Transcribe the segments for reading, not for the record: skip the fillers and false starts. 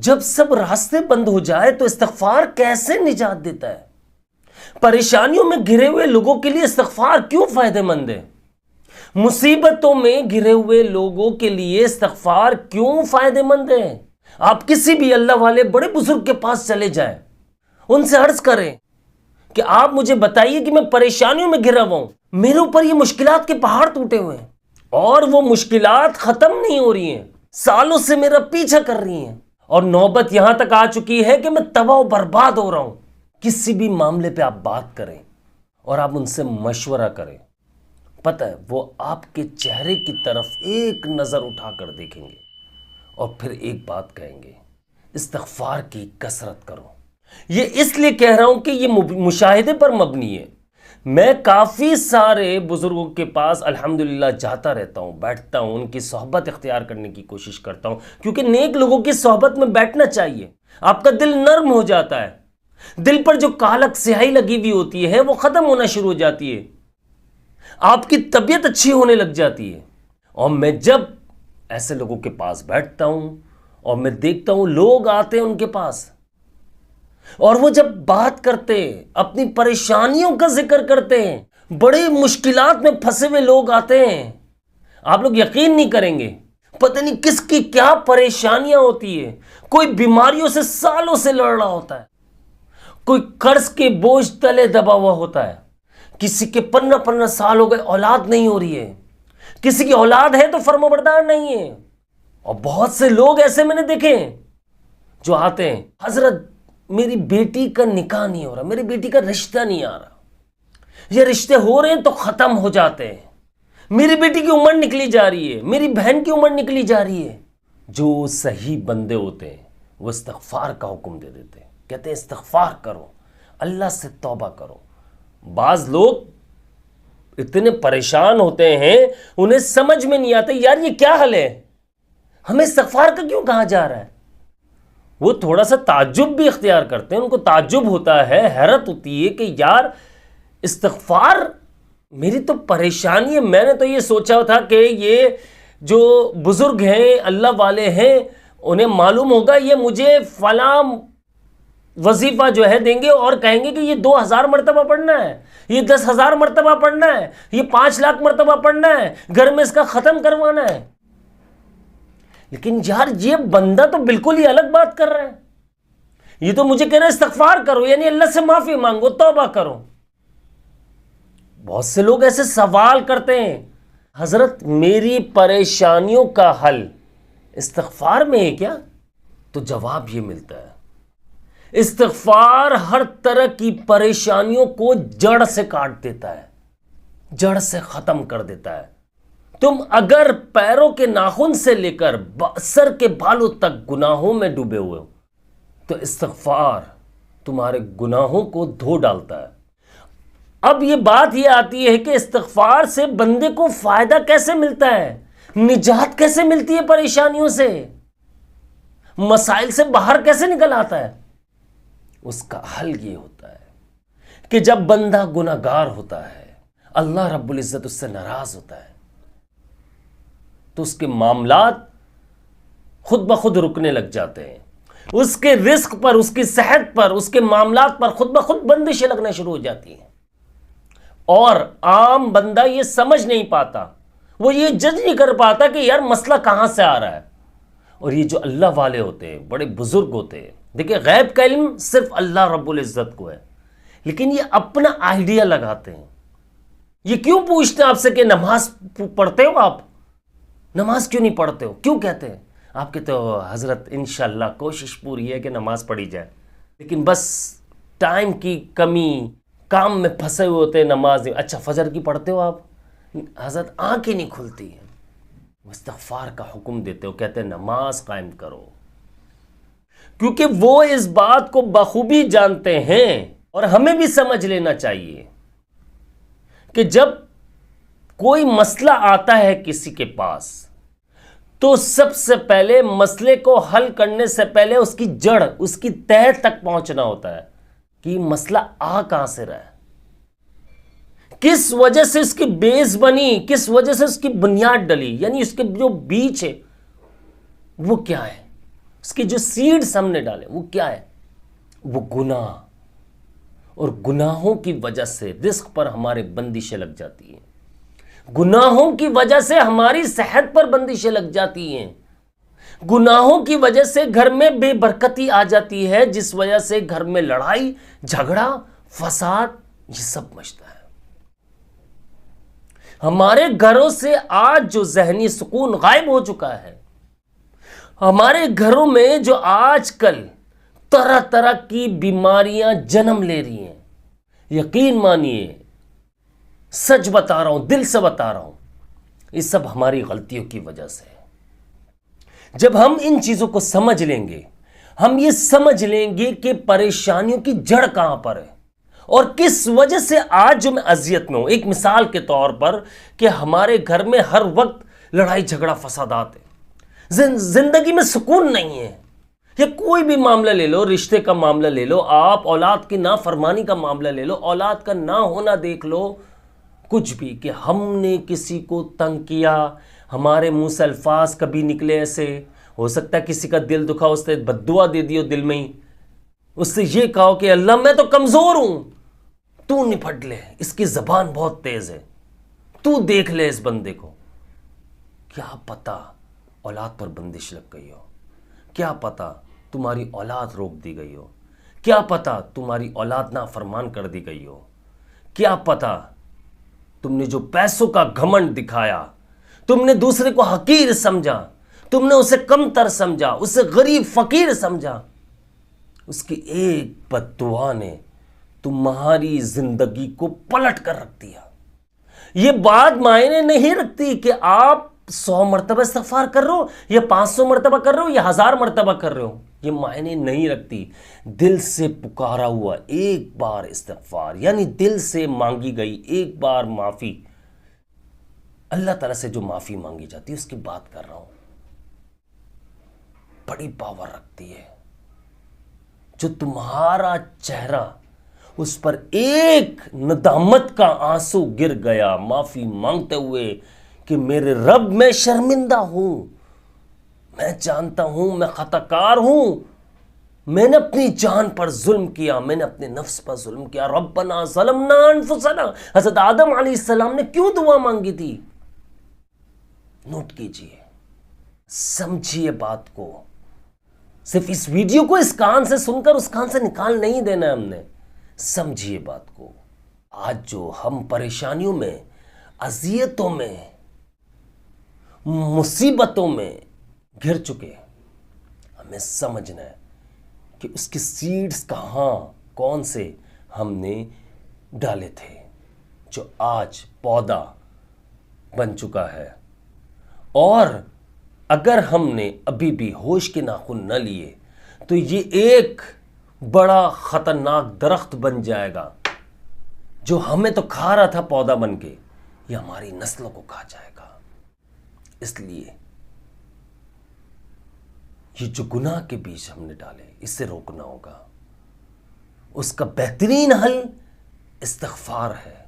जब सब रास्ते बंद हो जाए तो इस्तिग़फ़ार कैसे निजात देता है? परेशानियों में घिरे हुए लोगों के लिए इस्तिग़फ़ार क्यों फायदेमंद है? मुसीबतों में घिरे हुए लोगों के लिए इस्तिग़फ़ार क्यों फायदेमंद है? आप किसी भी अल्लाह वाले बड़े बुजुर्ग के पास चले जाएं, उनसे अर्ज करें कि आप मुझे बताइए कि मैं परेशानियों में घिरा हुआ हूं, मेरे ऊपर ये मुश्किलात के पहाड़ टूटे हुए हैं और वो मुश्किलात खत्म नहीं हो रही हैं, सालों से मेरा पीछा कर रही हैं और नौबत यहां तक आ चुकी है कि मैं तबाह बर्बाद हो रहा हूं। किसी भी मामले पे आप बात करें और आप उनसे मशवरा करें, पता है वो आपके चेहरे की तरफ एक नजर उठाकर देखेंगे और फिर एक बात कहेंगे, इस्तिग़फ़ार की कसरत करो। ये इसलिए कह रहा हूं कि ये मुशाहिदे पर मबनी है। मैं काफ़ी सारे बुजुर्गों के पास अल्हम्दुलिल्लाह जाता रहता हूं, बैठता हूं, उनकी सोहबत इख्तियार करने की कोशिश करता हूं, क्योंकि नेक लोगों की सोहबत में बैठना चाहिए। आपका दिल नर्म हो जाता है, दिल पर जो कालक स्याही लगी हुई होती है वो ख़त्म होना शुरू हो जाती है, आपकी तबीयत अच्छी होने लग जाती है। और मैं जब ऐसे लोगों के पास बैठता हूं और मैं देखता हूं लोग आते हैं उनके पास और वो जब बात करते हैं, अपनी परेशानियों का जिक्र करते हैं, बड़े मुश्किलात में फंसे हुए लोग आते हैं, आप लोग यकीन नहीं करेंगे, पता नहीं किसकी क्या परेशानियां होती है। कोई बीमारियों से सालों से लड़ रहा होता है, कोई कर्ज के बोझ तले दबा हुआ होता है, किसी के 15-15 साल हो गए औलाद नहीं हो रही है, किसी की औलाद है तो फर्माबरदार नहीं है। और बहुत से लोग ऐसे मैंने देखे जो आते हैं, हजरत मेरी बेटी का निकाह नहीं हो रहा, मेरी बेटी का रिश्ता नहीं आ रहा, ये रिश्ते हो रहे हैं तो खत्म हो जाते हैं, मेरी बेटी की उम्र निकली जा रही है, मेरी बहन की उम्र निकली जा रही है। जो सही बंदे होते हैं वो इस्तिग़फ़ार का हुक्म दे देते हैं, कहते हैं इस्तिग़फ़ार करो, अल्लाह से तौबा करो। बाज लोग इतने परेशान होते हैं, उन्हें समझ में नहीं आता यार ये क्या हल है, हमें इस्तिग़फ़ार का क्यों कहा जा रहा है। वो थोड़ा सा ताज्जुब भी इख्तियार करते हैं, उनको ताज्जुब होता है, हैरत होती है कि यार इस्तिग़फ़ार, मेरी तो परेशानी है। मैंने तो ये सोचा था कि ये जो बुज़ुर्ग हैं, अल्लाह वाले हैं, उन्हें मालूम होगा ये मुझे फला वजीफ़ा जो है देंगे और कहेंगे कि ये 2000 मरतबा पढ़ना है, ये 10,000 मरतबा पढ़ना है, ये 5 लाख मरतबा पढ़ना है, घर में इसका ख़त्म करवाना है। लेकिन यार ये बंदा तो बिल्कुल ही अलग बात कर रहा है, ये तो मुझे कह रहा है इस्तिग़फ़ार करो, यानी अल्लाह से माफ़ी मांगो, तौबा करो। बहुत से लोग ऐसे सवाल करते हैं, हज़रत मेरी परेशानियों का हल इस्तिग़फ़ार में है क्या? तो जवाब ये मिलता है, इस्तिग़फ़ार हर तरह की परेशानियों को जड़ से काट देता है, जड़ से ख़त्म कर देता है। तुम अगर पैरों के नाखून से लेकर सर के बालों तक गुनाहों में डूबे हुए हो तो इस्तिग़फ़ार तुम्हारे गुनाहों को धो डालता है। अब ये बात ये आती है कि इस्तिग़फ़ार से बंदे को फ़ायदा कैसे मिलता है, निजात कैसे मिलती है, परेशानियों से, मसाइल से बाहर कैसे निकल आता है। उसका हल ये होता है कि जब बंदा गुनाहगार होता है, अल्लाह रब्बुल इज़्ज़त उससे नाराज़ होता है, तो उसके मामलात खुद ब खुद रुकने लग जाते हैं, उसके रिस्क पर, उसकी सेहत पर, उसके मामलात पर खुद ब खुद बंदिशें लगना शुरू हो जाती हैं। और आम बंदा ये समझ नहीं पाता, वो ये जज नहीं कर पाता कि यार मसला कहां से आ रहा है। और ये जो अल्लाह वाले होते हैं, बड़े बुजुर्ग होते हैं, देखिए गैब का इल्म सिर्फ अल्लाह रब्बुल इज़्ज़त को है, लेकिन ये अपना आइडिया लगाते हैं। ये क्यों पूछते हैं आपसे कि नमाज पढ़ते हो आप, नमाज क्यों नहीं पढ़ते हो, क्यों कहते हैं? आप कहते हो हज़रत इंशाअल्लाह कोशिश पूरी है कि नमाज पढ़ी जाए, लेकिन बस टाइम की कमी, काम में फंसे हुए होते हैं, नमाज नहीं। अच्छा फजर की पढ़ते हो आप? हज़रत आंखें नहीं खुलती हैं। इस्तिग़फ़ार का हुक्म देते हो, कहते हैं नमाज कायम करो, क्योंकि वो इस बात को बखूबी जानते हैं। और हमें भी समझ लेना चाहिए कि जब कोई मसला आता है किसी के पास, तो सबसे पहले मसले को हल करने से पहले उसकी जड़, उसकी तह तक पहुंचना होता है कि मसला आ कहां से रहा है, किस वजह से इसकी बेस बनी, किस वजह से उसकी बुनियाद डली, यानी उसके जो बीच है वो क्या है। उसकी जो सीड्स हमने डाले वो क्या है? वो गुनाह, और गुनाहों की वजह से रिस्क पर हमारे बंदिशें लग जाती हैं, गुनाहों की वजह से हमारी सेहत पर बंदिशें लग जाती हैं, गुनाहों की वजह से घर में बेबरकती आ जाती है, जिस वजह से घर में लड़ाई झगड़ा फसाद ये सब मचता है। हमारे घरों से आज जो जहनी सुकून गायब हो चुका है, हमारे घरों में जो आजकल तरह तरह की बीमारियां जन्म ले रही हैं, यकीन मानिए, सच बता रहा हूं, दिल से बता रहा हूं, ये सब हमारी गलतियों की वजह से है। जब हम इन चीजों को समझ लेंगे, हम ये समझ लेंगे कि परेशानियों की जड़ कहां पर है और किस वजह से आज जो मैं अजियत में हूं। एक मिसाल के तौर पर कि हमारे घर में हर वक्त लड़ाई झगड़ा फसादात है, जिंदगी में सुकून नहीं है। या कोई भी मामला ले लो, रिश्ते का मामला ले लो, आप औलाद की नाफरमानी का मामला ले लो, औलाद का ना होना देख लो, कुछ भी, कि हमने किसी को तंग किया, हमारे मुंह से अल्फाज कभी निकले ऐसे, हो सकता है किसी का दिल दुखा, उससे बद्दुआ दे दियो दिल में ही, उससे ये कहो कि अल्लाह मैं तो कमजोर हूं, तू निपट ले, इसकी जबान बहुत तेज है, तू देख ले इस बंदे को। क्या पता औलाद पर बंदिश लग गई हो, क्या पता तुम्हारी औलाद रोक दी गई हो, क्या पता तुम्हारी औलाद नाफरमान कर दी गई हो, क्या पता तुमने जो पैसों का घमंड दिखाया, तुमने दूसरे को हकीर समझा, तुमने उसे कमतर समझा, उसे गरीब फकीर समझा, उसकी एक बद्दुआ ने तुम्हारी जिंदगी को पलट कर रख दिया। यह बात मायने नहीं रखती कि आप 100 मरतबा इस्तग़फ़ार कर रहे हो या 500 मरतबा कर रहे हो या 1000 मरतबा कर रहे हो, ये मायने नहीं रखती। दिल से पुकारा हुआ एक बार इस्तग़फ़ार, यानी दिल से मांगी गई एक बार माफी, अल्लाह ताला से जो माफी मांगी जाती है उसकी बात कर रहा हूं, बड़ी पावर रखती है। जो तुम्हारा चेहरा, उस पर एक नदामत का आंसू गिर गया माफी मांगते हुए कि मेरे रब मैं शर्मिंदा हूं, मैं जानता हूं मैं खताकार हूं, मैंने अपनी जान पर जुल्म किया, मैंने अपने नफ्स पर जुल्म किया, रब्बना ज़लमना अनफुसना। हज़रत आदम अलैहिस्सलाम ने क्यों दुआ मांगी थी? नोट कीजिए, समझिए बात को। सिर्फ इस वीडियो को इस कान से सुनकर उस कान से निकाल नहीं देना है हमने, समझिए बात को। आज जो हम परेशानियों में, अजियतों में, मुसीबतों में घिर चुके हैं, हमें समझना है कि उसके सीड्स कहां, कौन से हमने डाले थे, जो आज पौधा बन चुका है। और अगर हमने अभी भी होश के नाखून न लिए तो ये एक बड़ा खतरनाक दरख्त बन जाएगा, जो हमें तो खा रहा था पौधा बन के, ये हमारी नस्लों को खा जाएगा। इसलिए ये जो गुनाह के बीज हमने डाले, इससे रोकना होगा। उसका बेहतरीन हल इस्तग़फ़ार है।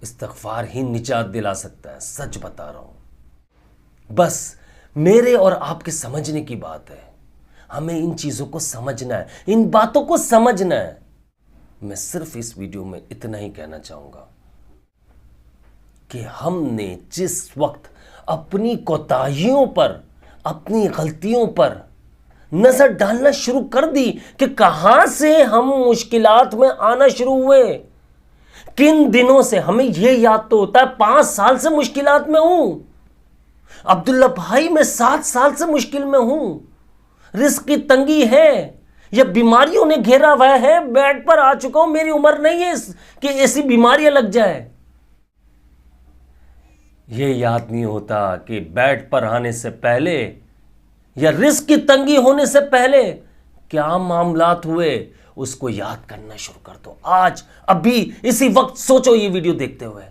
इस्तग़फ़ार ही निजात दिला सकता है, सच बता रहा हूं। बस मेरे और आपके समझने की बात है, हमें इन चीजों को समझना है, इन बातों को समझना है। मैं सिर्फ इस वीडियो में इतना ही कहना चाहूंगा कि हमने जिस वक्त अपनी कोताहियों पर, अपनी गलतियों पर नजर डालना शुरू कर दी कि कहां से हम मुश्किलात में आना शुरू हुए, किन दिनों से, हमें यह याद तो होता है 5 साल से मुश्किलात में हूं, अब्दुल्ला भाई मैं 7 साल से मुश्किल में हूं, रिस्क की तंगी है या बीमारियों ने घेरा हुआ है, बेड पर आ चुका हूं, मेरी उम्र नहीं है कि ऐसी बीमारियां लग जाए। यह याद नहीं होता कि बेड पर आने से पहले या रिस्क की तंगी होने से पहले क्या मामलात हुए, उसको याद करना शुरू कर दो। आज अभी इसी वक्त सोचो, ये वीडियो देखते हुए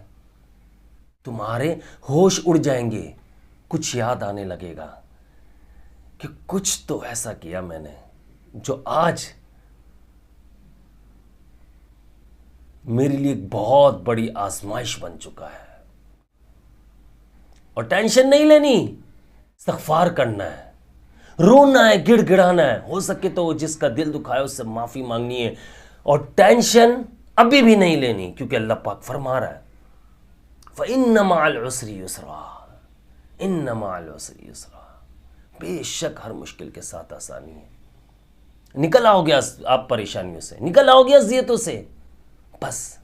तुम्हारे होश उड़ जाएंगे, कुछ याद आने लगेगा कि कुछ तो ऐसा किया मैंने जो आज मेरे लिए एक बहुत बड़ी आजमाइश बन चुका है। और टेंशन नहीं लेनी, इस्तग़फ़ार करना है, रोना है, गिड़गिड़ाना है, हो सके तो जिसका दिल दुखाए उससे माफ़ी मांगनी है, और टेंशन अभी भी नहीं लेनी, क्योंकि अल्लाह पाक फरमा रहा है फ़इन्न मअल उसरि युसरा, इन्न मअल उसरि युसरा, बेशक हर मुश्किल के साथ आसानी है। निकल आओगे आप परेशानियों से, निकल आओगे अज़ियतों से, बस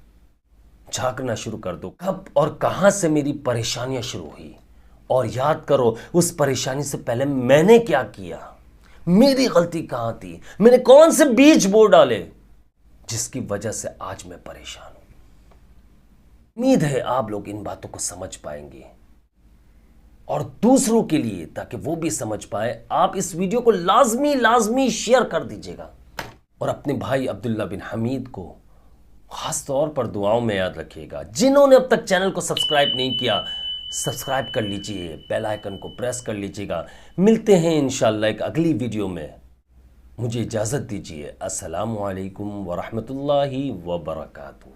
झांकना शुरू कर दो कब और कहां से मेरी परेशानियां शुरू हुई, और याद करो उस परेशानी से पहले मैंने क्या किया, मेरी गलती कहां थी, मैंने कौन से बीज बो डाले जिसकी वजह से आज मैं परेशान हूं। उम्मीद है आप लोग इन बातों को समझ पाएंगे, और दूसरों के लिए ताकि वो भी समझ पाए, आप इस वीडियो को लाजमी शेयर कर दीजिएगा, और अपने भाई अब्दुल्ला बिन हमीद को खास तौर पर दुआओं में याद रखिएगा। जिन्होंने अब तक चैनल को सब्सक्राइब नहीं किया, सब्सक्राइब कर लीजिए, बेल आइकन को प्रेस कर लीजिएगा। मिलते हैं इंशाअल्लाह एक अगली वीडियो में, मुझे इजाज़त दीजिए। अस्सलामु अलैकुम व रहमतुल्लाहि व बरकातुहू।